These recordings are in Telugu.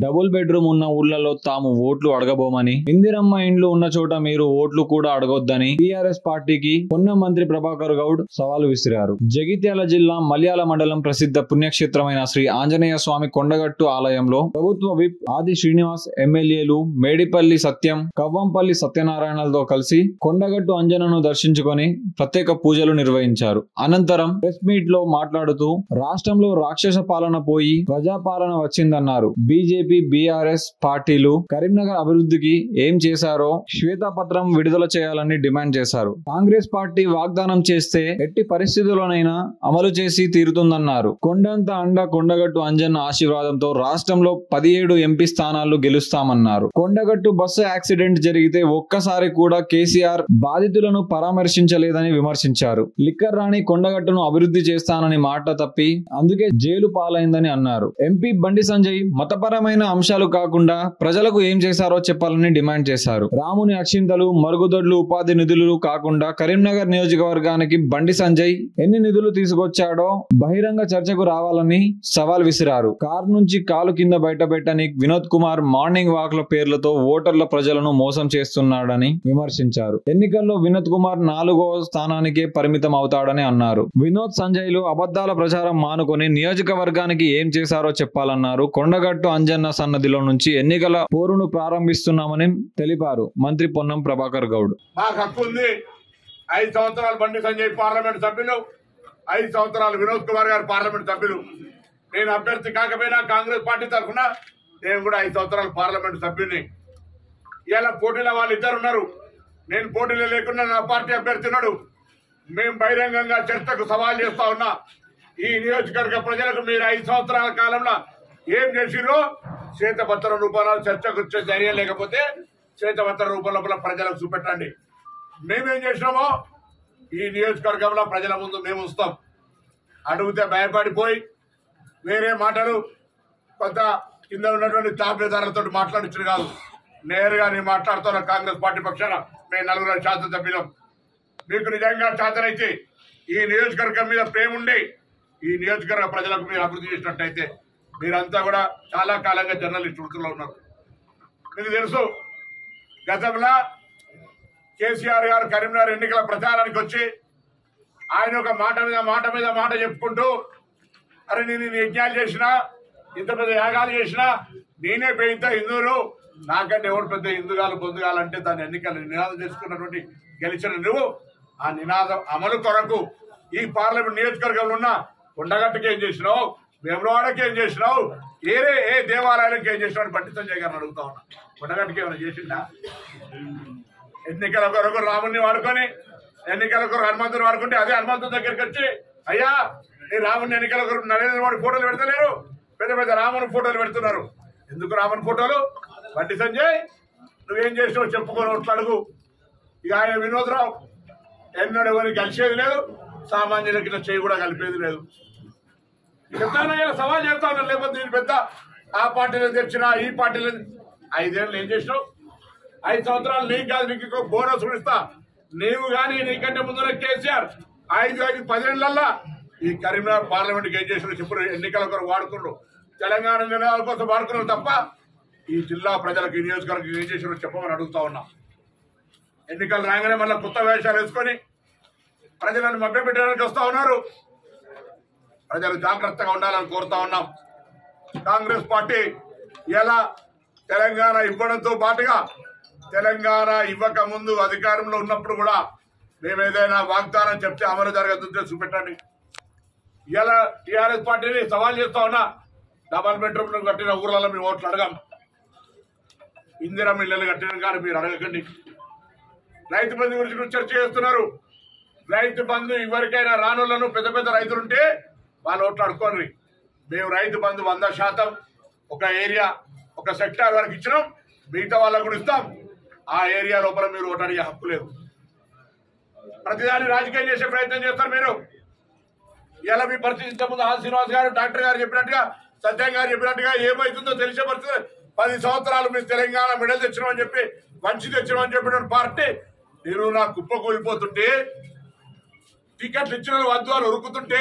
డబుల్ బెడ్రూమ్ ఉన్న ఊర్లలో తాము ఓట్లు అడగబోమని, ఇందిరమ్మ ఇండ్లు ఉన్న చోట మీరు ఓట్లు కూడా అడగొద్దని టీఆర్ఎస్ పార్టీకి పొన్నం మంత్రి ప్రభాకర్ గౌడ్ సవాలు విసిరారు. జగిత్యాల జిల్లా మల్యాల మండలం ప్రసిద్ధ పుణ్యక్షేత్రమైన శ్రీ ఆంజనేయ స్వామి కొండగట్టు ఆలయంలో ప్రభుత్వ విప్ ఆది శ్రీనివాస్, ఎమ్మెల్యేలు మేడిపల్లి సత్యం, కవ్వంపల్లి సత్యనారాయణలతో కలిసి కొండగట్టు అంజనను దర్శించుకొని ప్రత్యేక పూజలు నిర్వహించారు. అనంతరం ప్రెస్ మీట్ లో మాట్లాడుతూ రాష్ట్రంలో రాక్షస పాలన పోయి ప్రజాపాలన వచ్చిందన్నారు. బీజేపీ, బీఆర్ఎస్ పార్టీలు కరీంనగర్ అభివృద్ధికి ఏం చేశారో శ్వేతపత్రం విడుదల చేయాలని డిమాండ్ చేశారు. కాంగ్రెస్ పార్టీ వాగ్దానం చేస్తే ఎట్టి పరిస్థితుల్లోనైనా అమలు చేసి తీరుతుందన్నారు. కొండంత అండ కొండగట్టు అంజన్న ఆశీర్వాదంతో రాష్ట్రంలో 17 ఎంపీ స్థానాలు గెలుస్తామన్నారు. కొండగట్టు బస్సు యాక్సిడెంట్ జరిగితే ఒక్కసారి కూడా కేసీఆర్ బాధితులను పరామర్శించలేదని విమర్శించారు. లిక్కర్ రాణి కొండగట్టును అభివృద్ధి చేస్తానని మాట తప్పి అందుకే జైలు పాలైందని అన్నారు. ఎంపీ బండి సంజయ్ మతపరమైన అంశాలు కాకుండా ప్రజలకు ఏం చేశారో చెప్పాలని డిమాండ్ చేశారు. రాముని అక్షింతలు, మరుగుదొడ్లు, ఉపాధి నిధులు కాకుండా కరీంనగర్ నియోజకవర్గానికి బండి సంజయ్ ఎన్ని నిధులు తీసుకొచ్చాడో బహిరంగ చర్చకు రావాలని సవాల్ విసిరారు. కారు నుంచి కాలు కింద బయటపెట్టని వినోద్ కుమార్ మార్నింగ్ వాక్ల పేర్లతో ఓటర్ల ప్రజలను మోసం చేస్తున్నాడని విమర్శించారు. ఎన్నికల్లో వినోద్ కుమార్ 4వ స్థానానికే పరిమితం అవుతాడని అన్నారు. వినోద్ సంజయ్లు అబద్ధాల ప్రచారం మానుకొని నియోజకవర్గానికి ఏం చేశారో చెప్పాలన్నారు. కొండగట్టు అంజన్న సన్నదిలో నుంచి ఎన్నికల పోరును ప్రారంభిస్తున్నామని తెలిపారు మంత్రి పొన్నం ప్రభాకర్ గౌడ్. మాకు హక్కు ఉంది. 5 సంవత్సరాలు బండి సంజయ్ పార్లమెంట్ సభ్యులు, 5 సంవత్సరాలు వినోద్ కుమార్ గారు పార్లమెంట్ సభ్యులు. నేను అభ్యర్థి కాకపోయినా కాంగ్రెస్ పార్టీ తరఫున నేను కూడా 5 సంవత్సరాలు పార్లమెంట్ సభ్యుని. ఇలా పోటీలో వాళ్ళు ఇద్దరు ఉన్నారు. నేను పోటీలో లేకుండా నా పార్టీ అభ్యర్థి ఉన్నాడు. మేము బహిరంగంగా చర్చకు సవాల్ చేస్తా ఉన్నా. ఈ నియోజకవర్గ ప్రజలకు మీరు 5 సంవత్సరాల కాలంలో ఏం చేసిరో శ్వేతపత్ర రూపంలో చర్చకు వచ్చే ధైర్యం లేకపోతే శ్వేతపత్ర రూపంలో ప్రజలకు చూపెట్టండి. మేమేం చేసినామో ఈ నియోజకవర్గంలో ప్రజల ముందు మేము వస్తాం. అడిగితే భయపడిపోయి వేరే మాటలు కొంత కింద ఉన్నటువంటి తాపేదారులతో మాట్లాడించడం కాదు. నేరుగా నేను మాట్లాడుతున్న కాంగ్రెస్ పార్టీ పక్షాన మేము 4 శాసనసభ్యులం. మీకు నిజంగా చేతనైతే ఈ నియోజకవర్గం మీద ప్రేమ ఉండి ఈ నియోజకవర్గ ప్రజలకు మీరు అభివృద్ధి చేసినట్టయితే, మీరంతా కూడా చాలా కాలంగా జర్నలిస్ట్ వృత్తిలో ఉన్నారు. మీకు తెలుసు, గతంలో కేసీఆర్ గారు కరీంనగర్ ఎన్నికల ప్రచారానికి వచ్చి ఆయన ఒక మాట చెప్పుకుంటూ, అరే నేను యజ్ఞాలు చేసినా, ఇంత పెద్ద యాగాలు చేసినా, నేనే పెద్ద హిందువులు, నాకంటే ఎవరు పెద్ద హిందుగాలు పొందుగాలంటే దాని ఎన్నికలు నినాదం చేసుకున్నటువంటి గెలిచిన నువ్వు ఆ నినాదం అమలు కొరకు ఈ పార్లమెంట్ నియోజకవర్గంలో ఉన్న కొండగట్టుకి ఏం చేసినావు, వేములవాడకి ఏం చేసినావు, ఏ దేవాలయాలకు ఏం చేసినావు అని బండి సంజయ్ గారిని అడుగుతా ఉన్నా. కొండగట్టుకి ఏమైనా చేసిందా? ఎన్నికల కొరకు రాముడిని వాడుకొని, ఎన్నికల కొరకు హనుమంతుని వాడుకుంటే అదే హనుమంతుని దగ్గరికి వచ్చి, అయ్యా ఈ రాముని ఎన్నికల కొరకు నరేంద్ర మోడీ ఫోటోలు పెడతలేరు, పెద్ద పెద్ద రాముని ఫోటోలు పెడుతున్నారు. ఎందుకు రాముని ఫోటోలు? బండి సంజయ్ నువ్వేం చేసినావు చెప్పుకొని ఓట్లు అడుగు. ఇక ఆయన వినోద్ రావు ఎన్నడూ ఎవరికి కలిసేది లేదు, సామాన్యులకి చేయి కూడా కలిపేది లేదు. చెప్తాను, సవాల్ చేస్తా ఉన్నాను. లేకపోతే నేను పెద్ద ఆ పార్టీలో తెచ్చినా ఈ పార్టీలో 5 ఏళ్ళు ఏం చేసినావు? 5 సంవత్సరాలు నీకు కాదు, నీకు బోనస్ ఇస్తా. నీవు కానీ నీకంటే ముందున్న కేసీఆర్ 10 ఏళ్లల్లా ఈ కరీంనగర్ పార్లమెంట్కి ఏం చేసినావు చెప్పు. ఎన్నికల కొరకు వాడుకున్నారు, తెలంగాణ నిర్ణయాల కోసం వాడుకున్నారు తప్ప ఈ జిల్లా ప్రజలకు ఈ నియోజకవర్గం ఏం చేసినారో చెప్పమని అడుగుతా ఉన్నా. ఎన్నికలు రాగానే మళ్ళీ కొత్త వేషాలు వేసుకొని ప్రజలను మభ్యపెట్టడానికి వస్తా ఉన్నారు. ప్రజలు జాగ్రత్తగా ఉండాలని కోరుతా ఉన్నాం. కాంగ్రెస్ పార్టీ ఎలా తెలంగాణ ఇవ్వడంతో పాటుగా తెలంగాణ ఇవ్వక ముందు అధికారంలో ఉన్నప్పుడు కూడా మేము ఏదైనా వాగ్దానం చెప్తే అమలు జరగదు చూపెట్టండి. ఇలా టీఆర్ఎస్ పార్టీని సవాల్ చేస్తా ఉన్నా. డబల్ బెడ్రూమ్ కట్టిన ఊర్లలో మేము ఓట్లు అడగాం. ఇందిరమ్మ ఇళ్లను కట్టిన కానీ మీరు అడగకండి. రైతు బంధు గురించి చర్చ చేస్తున్నారు. రైతు బంధు ఎవరికైనా రానులను పెద్ద పెద్ద రైతులుంటే వాళ్ళు ఓట్లు అడుకోండి. మేము రైతు బంధు 100% ఒక ఏరియా ఒక సెక్టార్ వరకు ఇచ్చినాం, మిగతా వాళ్ళకు కూడా ఇస్తాం. ఆ ఏరియా లోపల మీరు ఓటు అడిగే హక్కు లేదు. ప్రతిదాన్ని రాజకీయం చేసే ప్రయత్నం చేస్తారు మీరు. ఇలా మీ పరిస్థితి ఇంతకుముందు ఆర్ శ్రీనివాస్ గారు, డాక్టర్ గారు చెప్పినట్టుగా, సత్యం గారు చెప్పినట్టుగా ఏమవుతుందో తెలిసే పరిస్థితి. 10 సంవత్సరాలు మీరు తెలంగాణ మెడల్ తెచ్చినామని చెప్పి, మంచి తెచ్చినామని చెప్పిన పార్టీ మీరు నా కుప్ప కూలిపోతుంటే, టికెట్లు ఇచ్చిన వద్దు అని ఉరుకుతుంటే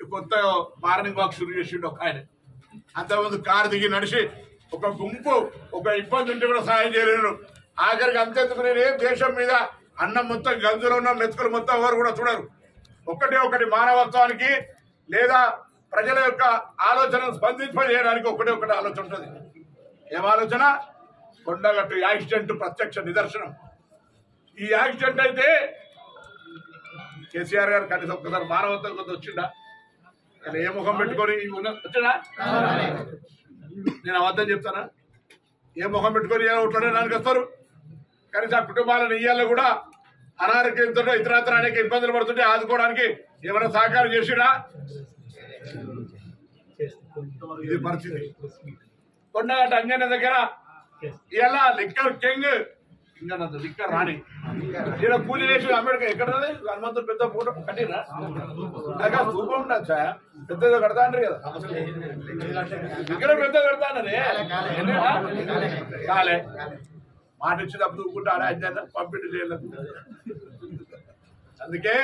కొత్త మార్నింగ్ వాక్ షురూ చేసిండు ఒక ఆయన. అంతకుముందు కారు దిగి నడిచి ఒక గుంపు ఒక ఇబ్బంది ఉంటే కూడా సహాయం చేయలేరు. ఆఖరికి అంతెందుకు నేను దేశం మీద అన్నం మొత్తం గంజులో ఉన్న మెతుకులు మొత్తం ఎవరు కూడా చూడరు. ఒకటి మానవత్వానికి లేదా ప్రజల యొక్క ఆలోచనను స్పందింపజేయడానికి ఒకటి ఆలోచన ఉంటుంది. ఏం ఆలోచన? కొండగట్టు యాక్సిడెంట్ ప్రత్యక్ష నిదర్శనం. ఈ యాక్సిడెంట్ అయితే కేసీఆర్ గారు కనీసం ఒక్కసారి మానవత్వం కొంత వచ్చిందా? కానీ ఏ ముఖం పెట్టుకొని వచ్చాడా? నేను అబద్ధం చెప్తానా? ఏ ముఖం పెట్టుకొని ఏ ఓట్లాడడానికి వస్తారు? కనీసం ఆ కుటుంబాలను ఇయ్యాల్లో కూడా అనారోగ్యంతో ఇతరత్ర అనేక ఇబ్బందులు పడుతుంటే ఆదుకోవడానికి ఏమైనా సహకారం చేసినా? ఇది పరిస్థితి. కొండగట్టు అంజన్న దగ్గర ఇలా లిక్కర్ కింగ్ ఇంకా లిక్కర్ రాణి ఇలా పూజ చేసి అంబేద్కర్ ఎక్కడ హనుమంతుడు పెద్ద ఫోటో కట్టిరా స్థూపం ఉండొచ్చా? పెద్దగా కడతా అంటారు కదా, ఇక్కడ పెద్ద కడతా అన్నది కాలే మాట ఇచ్చి తప్పు దూకుంటాడా అంజన్న పంపిణీ చేయలేదు. అందుకే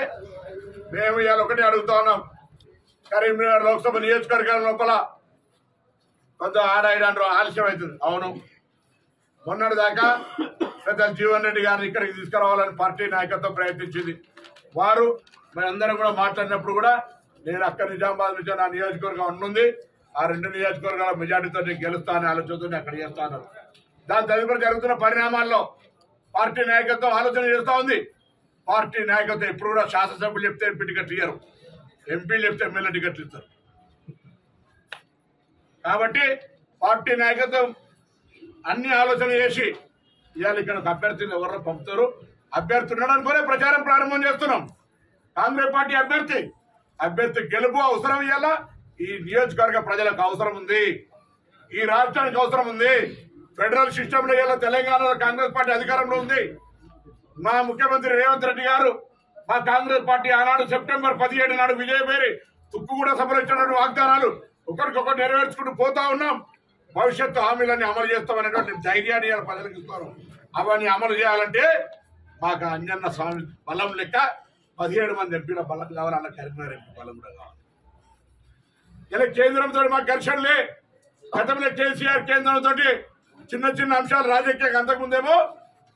మేము ఇవాళ ఒకటి అడుగుతా ఉన్నాం. కరీంనగర్ లోక్సభ నియోజకవర్గాల లోపల కొంత ఆడాయిడంటారు ఆలస్యం అవుతుంది. అవును, మొన్నటి దాకా పెద్ద జీవన్ రెడ్డి గారిని ఇక్కడికి తీసుకురావాలని పార్టీ నాయకత్వం ప్రయత్నించింది. వారు మనందరం కూడా మాట్లాడినప్పుడు కూడా నేను అక్కడ నిజామాబాద్ నుంచి నా నియోజకవర్గం ఉంటుంది, ఆ 2 నియోజకవర్గాల మెజార్టీతో నేను గెలుస్తా అనే ఆలోచనతో అక్కడ చేస్తాను. దాని తదుపరి జరుగుతున్న పరిణామాల్లో పార్టీ నాయకత్వం ఆలోచన చేస్తూ ఉంది. పార్టీ నాయకత్వం ఎప్పుడు కూడా శాసనసభ్యులు చెప్తే ఎంపీ టికెట్లు ఇయ్యరు, ఎంపీలు చెప్తే ఎమ్మెల్యే టికెట్లు ఇస్తారు. కాబట్టి పార్టీ నాయకత్వం అన్ని ఆలోచన చేసి ఇవాళ ఇక్కడ అభ్యర్థులు ఎవరో పంపుతారు, అభ్యర్థి ఉండడానికోనే ప్రచారం ప్రారంభం చేస్తున్నాం. కాంగ్రెస్ పార్టీ అభ్యర్థి గెలుపు అవసరం. ఇవాళ ఈ నియోజకవర్గ ప్రజలకు అవసరం ఉంది, ఈ రాష్ట్రానికి అవసరం ఉంది. ఫెడరల్ సిస్టంలో ఇవాళ తెలంగాణలో కాంగ్రెస్ పార్టీ అధికారంలో ఉంది. మా ముఖ్యమంత్రి రేవంత్ రెడ్డి గారు మా కాంగ్రెస్ పార్టీ ఆనాడు సెప్టెంబర్ 17 నాడు విజయపేరి తుక్కుగూడ సభలో ఇచ్చినటువంటి వాగ్దానాలు ఒకరికొకరు నెరవేర్చుకుంటూ పోతా ఉన్నాం. భవిష్యత్తు హామీలన్నీ అమలు చేస్తామనేటువంటి ధైర్యాన్ని ప్రజలకు ఇస్తారు. అవన్నీ అమలు చేయాలంటే మాకు అంజన్న స్వామి బలం లెక్క 17 మంది ఎంపీల బలం కావాలి, అలా కరీంనగర్ ఎంపీ బలం కూడా కావాలి. ఇలా కేంద్రంతో మాకు ఘర్షణలే. గతంలో కేసీఆర్ కేంద్రంతో చిన్న అంశాలు రాజకీయంగా అంతకుముందేమో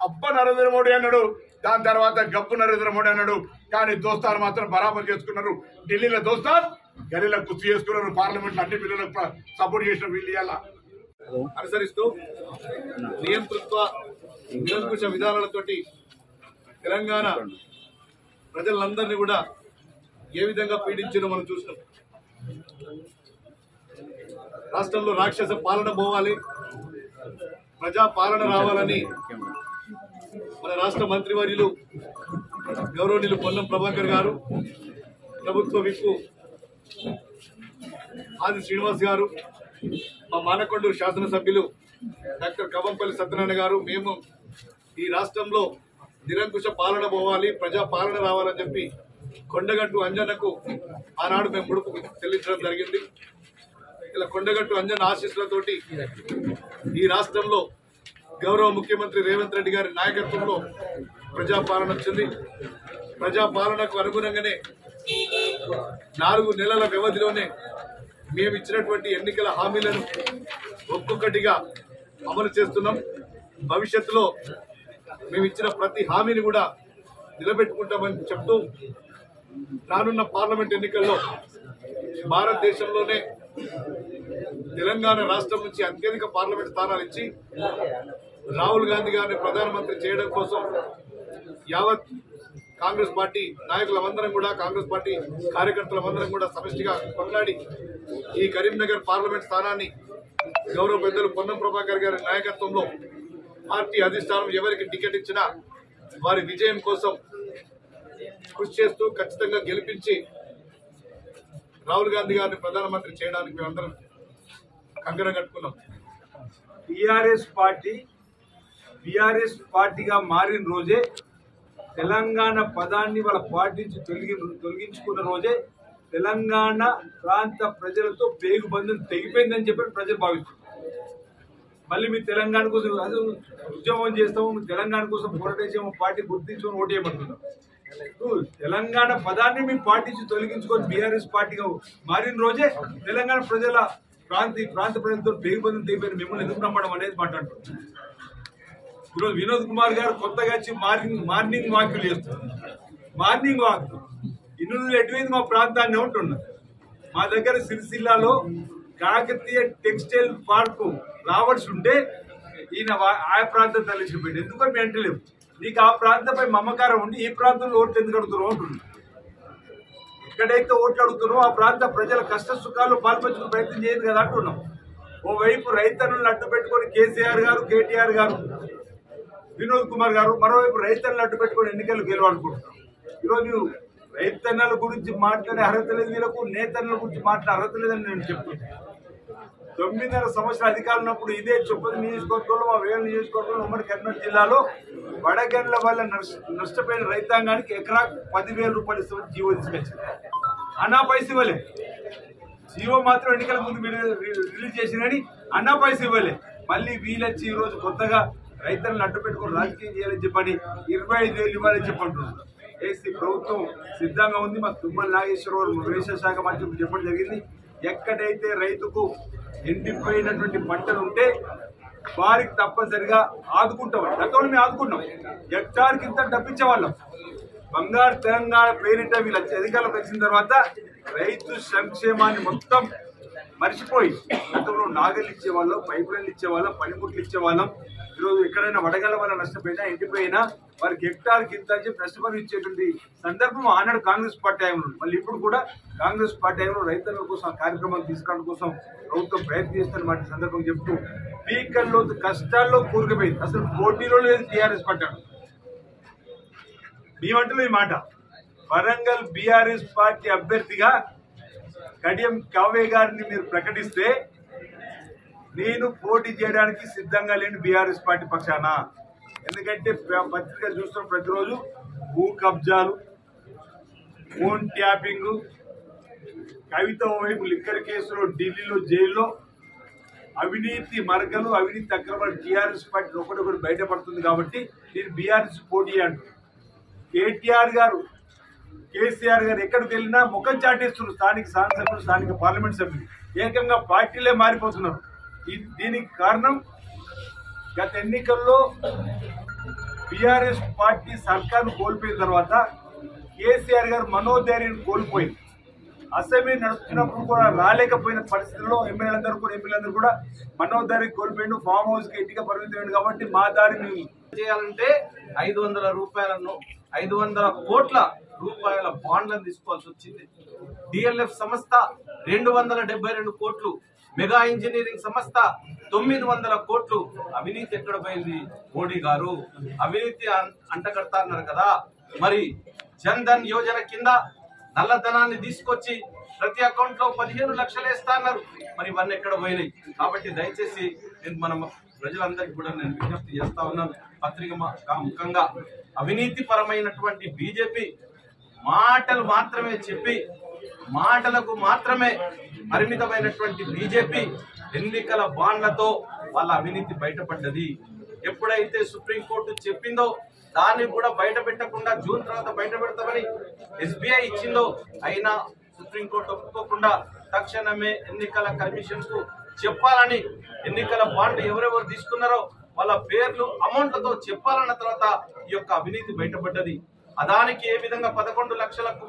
అబ్బ నరేంద్ర మోడీ అన్నాడు, దాని తర్వాత గబ్బు నరేంద్ర మోడీ అన్నాడు. కానీ దోస్తాను మాత్రం బరాబర్ చేసుకున్నారు. ఢిల్లీలో దోస్తాను, గల్లీలో గుర్తు చేసుకున్నారు. పార్లమెంట్ అన్ని బిల్లులకు సపోర్ట్ చేసిన వీళ్ళు ఇలా అనుసరిస్తూ నిరంకుశ విధానాలతోటి తెలంగాణ ప్రజలందరినీ కూడా ఏ విధంగా పీడించారో మనం చూసినాం. రాష్ట్రంలో రాక్షస పాలన పోవాలి, ప్రజా పాలన రావాలని మన రాష్ట్ర మంత్రివర్యులు గౌరవనీయులు పొన్నం ప్రభాకర్ గారు, ప్రభుత్వ విప్పు ఆది శ్రీనివాస్ గారు, మా మానకొండూరు శాసనసభ్యులు డాక్టర్ కవంపల్లి సత్యనారాయణ గారు, మేము ఈ రాష్ట్రంలో నిరంకుశ పాలన పోవాలి, ప్రజా పాలన రావాలని చెప్పి కొండగట్టు అంజన్నకు ఆనాడు మేము ముడుపు చెల్లించడం జరిగింది. ఇలా కొండగట్టు అంజన్న ఆశీస్సులతోటి ఈ రాష్ట్రంలో గౌరవ ముఖ్యమంత్రి రేవంత్ రెడ్డి గారి నాయకత్వంలో ప్రజాపాలన వచ్చింది. ప్రజాపాలనకు అనుగుణంగానే 4 నెలల వ్యవధిలోనే మేము ఇచ్చినటువంటి ఎన్నికల హామీలను ఒక్కొక్కటిగా అమలు చేస్తున్నాం. భవిష్యత్తులో మేము ఇచ్చిన ప్రతి హామీని కూడా నిలబెట్టుకుంటామని చెప్తూ రానున్న పార్లమెంట్ ఎన్నికల్లో భారతదేశంలోనే తెలంగాణ రాష్ట్రం నుంచి అత్యధిక పార్లమెంట్ స్థానాలు ఇచ్చి రాహుల్ గాంధీ గారిని ప్రధానమంత్రి చేయడం కోసం యావత్ కాంగ్రెస్ పార్టీ నాయకులందరం కూడా, కాంగ్రెస్ పార్టీ కార్యకర్తలందరం కూడా సమిష్టిగా కొట్లాడి ఈ కరీంనగర్ పార్లమెంట్ స్థానాన్ని గౌరవ పెద్దలు పొన్నం ప్రభాకర్ గారి నాయకత్వంలో పార్టీ అధిష్టానం ఎవరికి టికెట్ ఇచ్చినా వారి విజయం కోసం కృషి చేస్తూ ఖచ్చితంగా గెలిపించి రాహుల్ గాంధీ గారిని ప్రధానమంత్రి చేయడానికి మేమందరం కంకణం కట్టుకున్నాం. బీఆర్ఎస్ పార్టీగా మారిన రోజే, తెలంగాణ పదాన్ని వాళ్ళ పార్టీ నుంచి తొలగించుకున్న రోజే తెలంగాణ ప్రాంత ప్రజలతో పేగుబంధం తెగిపోయిందని చెప్పి ప్రజలు భావిస్తున్నారు. మళ్ళీ మీ తెలంగాణ కోసం అది ఉద్యమం చేస్తాము, తెలంగాణ కోసం పోరాటం చేయము, పార్టీ గుర్తించుకొని ఓటు చేయమంటున్నాం. తెలంగాణ పదాన్ని మీ పార్టీ నుంచి తొలగించుకొని బీఆర్ఎస్ పార్టీగా మారిన రోజే తెలంగాణ ప్రజల ప్రాంత ప్రజలతో పేగుబంధం తెగిపోయిన మిమ్మల్ని ఎందుకు నమ్మడం అనేది మాట్లాడుతున్నారు. ఈరోజు వినోద్ కుమార్ గారు కొత్తగా వచ్చి మార్నింగ్ వాక్యులు చేస్తున్నారు. మార్నింగ్ వాక్ ఇన్ను ఎటువైంది మా ప్రాంతాన్ని ఉంటున్నారు. మా దగ్గర సిరిసిల్లాలో కాకతీయ టెక్స్టైల్ పార్క్ రావాల్సి ఉంటే ఈయన ఆ ప్రాంతం తరలించిపోయింది. ఎందుకని మేము అంటలేము, నీకు ఆ ప్రాంతంపై మమకారం ఉండి ఈ ప్రాంతంలో ఓట్లు ఎందుకు అడుగుతున్నావు అంటున్నాం. ఎక్కడైతే ఓట్లు అడుగుతున్నారో ఆ ప్రాంత ప్రజల కష్ట సుఖాలు పాల్పంచుకునే ప్రయత్నం చేయదు కదా అంటున్నాం. ఓవైపు రైతన్నులను అడ్డు పెట్టుకొని కేసీఆర్ గారు, కేటీఆర్ గారు, వినోద్ కుమార్ గారు, మరోవైపు రైతన్నులను అడ్డు పెట్టుకొని ఎన్నికలు గెలవాలనుకుంటున్నాం. ఈరోజు రైతన్నల గురించి మాట్లాడే అర్హత లేదు వీళ్ళకు, నేతన్నల గురించి మాట్లాడే అర్హత లేదని నేను చెప్తున్నాను. 9.5 సంవత్సరాల అధికారులు ఉన్నప్పుడు ఇదే చొప్పది నియోజకవర్గంలో, మా వేల నియోజకవర్గంలో, ఉమ్మడి కర్నూలు జిల్లాలో వడగండ్ల వల్ల నష్టపోయిన రైతాంగానికి ఎకరాకు 10,000 రూపాయలు ఇస్తామని జీవో తీసుకొచ్చింది. అన్నా పైసలు ఇవ్వలే. జీవో మాత్రం ఎన్నికల ముందు రిలీజ్ చేసినని అన్నా పైసలు ఇవ్వలే. మళ్ళీ వీళ్ళొచ్చి ఈరోజు కొత్తగా రైతులను అడ్డు పెట్టుకుని రాజకీయం చేయాలని చెప్పని 25,000 ఇవ్వాలని చెప్పంటున్నారు. ఏసీ ప్రభుత్వం సిద్ధంగా ఉంది. మా తుమ్మల నాగేశ్వరరావు వ్యవసాయ శాఖ మంత్రి చెప్పడం జరిగింది. ఎక్కడైతే రైతుకు ఎండిపోయినటువంటి పంటలు ఉంటే వారికి తప్పనిసరిగా ఆదుకుంటామని గతంలో మేము ఆదుకుంటాం. హెక్టార్కి ఇంత డబ్బిచ్చేవాళ్ళం. బంగారు తెలంగాణ పేరిట వీళ్ళు అధికారులకు వచ్చిన తర్వాత రైతు సంక్షేమాన్ని మొత్తం మర్చిపోయి గతంలో నాగళ్ళు ఇచ్చేవాళ్ళం, పైప్ లైన్లు ఇచ్చేవాళ్ళం, పనిముట్లు ఇచ్చేవాళ్ళం. ఈరోజు ఎక్కడైనా వడగల వల్ల నష్టపోయినా, ఎండిపోయినా వారికి హెక్టార్కి ఇంత అని చెప్పి నష్టపరి ఇచ్చేటువంటి సందర్భం ఆనాడు కాంగ్రెస్ పార్టీ టైంలో. మళ్ళీ ఇప్పుడు కూడా కాంగ్రెస్ పార్టీ టైంలో రైతుల కోసం ఆ కార్యక్రమాలు తీసుకోవడం కోసం ప్రభుత్వం ప్రయత్నం చేస్తున్న మాట సందర్భం చెప్తూ పీకల్లో కష్టాల్లో కూరుకుపోయింది. అసలు పోటీలో లేదు టీఆర్ఎస్ పట్టాడు. మీ వంటలో ఈ మాట వరంగల్ బీఆర్ఎస్ పార్టీ అభ్యర్థిగా కడియం కావ్య గారిని మీరు ప్రకటిస్తే నేను పోటీ చేయడానికి సిద్ధంగా లేని బీఆర్ఎస్ పార్టీ పక్షాన. ఎందుకంటే పత్రిక చూస్తున్న ప్రతిరోజు భూ కబ్జాలు, ఫోన్ ట్యాపింగ్, కవిత వైపు లిక్కర్ కేసులో ఢిల్లీలో జైల్లో అవినీతి మరకలు, అవినీతి అక్రమాలు టీఆర్ఎస్ పార్టీ ఒకటి బయటపడుతుంది. కాబట్టి నేను బీఆర్ఎస్ పోటీ అంటున్నాను. కేటీఆర్ గారు, కేసీఆర్ గారు ఎక్కడికి వెళ్ళినా ముఖం చాటేస్తున్నారు. స్థానిక శాసనసభ్యులు, స్థానిక పార్లమెంట్ సభ్యులు ఏకంగా పార్టీలే మారిపోతున్నారు. దీనికి కారణం గత ఎన్నికల్లో బీఆర్ఎస్ పార్టీ సర్కార్ను కోల్పోయిన తర్వాత కేసీఆర్ గారు మనోధైర్యాన్ని కోల్పోయింది. అసెంబ్లీ నడుస్తున్నప్పుడు కూడా రాలేకపోయిన పరిస్థితుల్లో ఎంపీలందరూ కూడా మనోధైర్యం కోల్పోయిండు. ఫామ్ హౌస్ కి ఇంటిగా పరిమితమైంది. కాబట్టి మా దారిని చేయాలంటే 500 రూపాయలను 500 కోట్ల రూపాయల బాండ్లను తీసుకోవాల్సి వచ్చింది. డిఎల్ఎఫ్ సంస్థ 272 కోట్లు, మెగా ఇంజనీరింగ్ సంస్థ 900 కోట్లు. అవినీతి ఎక్కడ పోయింది? మోడీ గారు అవినీతి అంటగడతారన్నారు కదా. మరి జన్ ధన్ యోజన కింద నల్లధనాన్ని తీసుకొచ్చి ప్రతి అకౌంట్ లో 15 లక్షలు వేస్తా అన్నారు. మరి ఇవన్నీ ఎక్కడ పోయినాయి? కాబట్టి దయచేసి నేను మనం ప్రజలందరికీ కూడా నేను విజ్ఞప్తి చేస్తా ఉన్నాను. పత్రిక ముఖంగా అవినీతి పరమైనటువంటి బీజేపీ మాటలు మాత్రమే చెప్పి మాటలకు మాత్రమే పరిమితమైనటువంటి బీజేపీ ఎన్నికల బాండ్లతో వాళ్ళ అవినీతి బయటపడ్డది. ఎప్పుడైతే సుప్రీంకోర్టు చెప్పిందో దాన్ని కూడా బయట పెట్టకుండా జూన్ తర్వాత బయట పెడతామని ఎస్బీఐ ఇచ్చిందో, అయినా సుప్రీంకోర్టు ఒప్పుకోకుండా తక్షణమే ఎన్నికల కమిషన్ కు చెప్పాలని ఎన్నికల బాండ్ ఎవరెవరు తీసుకున్నారో వాళ్ళ పేర్లు అమౌంట్లతో చెప్పాలన్న తర్వాత ఈ యొక్క అవినీతి బయటపడ్డది. అదానికి ఏ విధంగా 11 లక్షలకు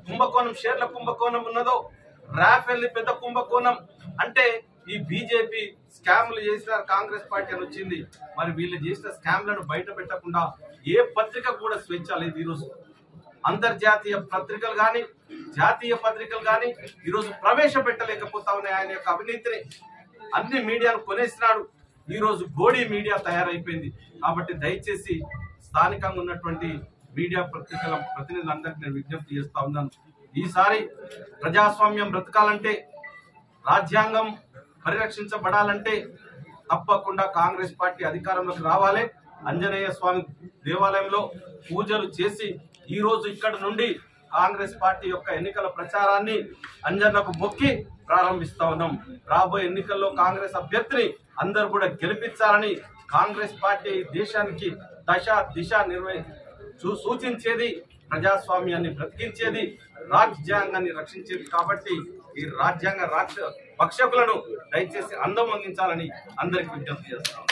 కుంభకోణం, షేర్ల కుంభకోణం ఉన్నదో, రాఫెల్ పెద్ద కుంభకోణం అంటే ఈ బీజేపీ స్కామ్లు చేసిన కాంగ్రెస్ పార్టీ అని వచ్చింది. మరి వీళ్ళు చేసిన స్కామ్లను బయట పెట్టకుండా ఏ పత్రిక కూడా స్వేచ్ఛ లేదు. ఈరోజు అంతర్జాతీయ పత్రికలు కానీ జాతీయ పత్రికలు కానీ ఈరోజు ప్రవేశపెట్టలేకపోతా ఉన్నాయి ఆయన యొక్క అవినీతిని. అన్ని మీడియాను కొనేసినాడు. ఈరోజు గోడీ మీడియా తయారైపోయింది. కాబట్టి దయచేసి స్థానికంగా ఉన్నటువంటి మీడియా పత్రికల ప్రతినిధులందరికీ నేను విజ్ఞప్తి చేస్తా ఉన్నాను. ఈసారి ప్రజాస్వామ్యం బ్రతకాలంటే, రాజ్యాంగం పరిరక్షించబడాలంటే తప్పకుండా కాంగ్రెస్ పార్టీ అధికారంలోకి రావాలి. ఆంజనేయ స్వామి దేవాలయంలో పూజలు చేసి ఈ రోజు ఇక్కడ నుండి కాంగ్రెస్ పార్టీ యొక్క ఎన్నికల ప్రచారాన్ని అంజన్నకు మొక్కి ప్రారంభిస్తా ఉన్నాం. రాబోయే ఎన్నికల్లో కాంగ్రెస్ అభ్యర్థిని అందరూ కూడా గెలిపించాలని, కాంగ్రెస్ పార్టీ దేశానికి దిశ సూచించేది, ప్రజాస్వామ్యాన్ని బ్రతికించేది, రాజ్యాంగాన్ని రక్షించేది. కాబట్టి ఈ రాజ్యాంగ భక్షకులను దయచేసి అందం అందించాలని అందరికి విజ్ఞప్తి చేస్తాం.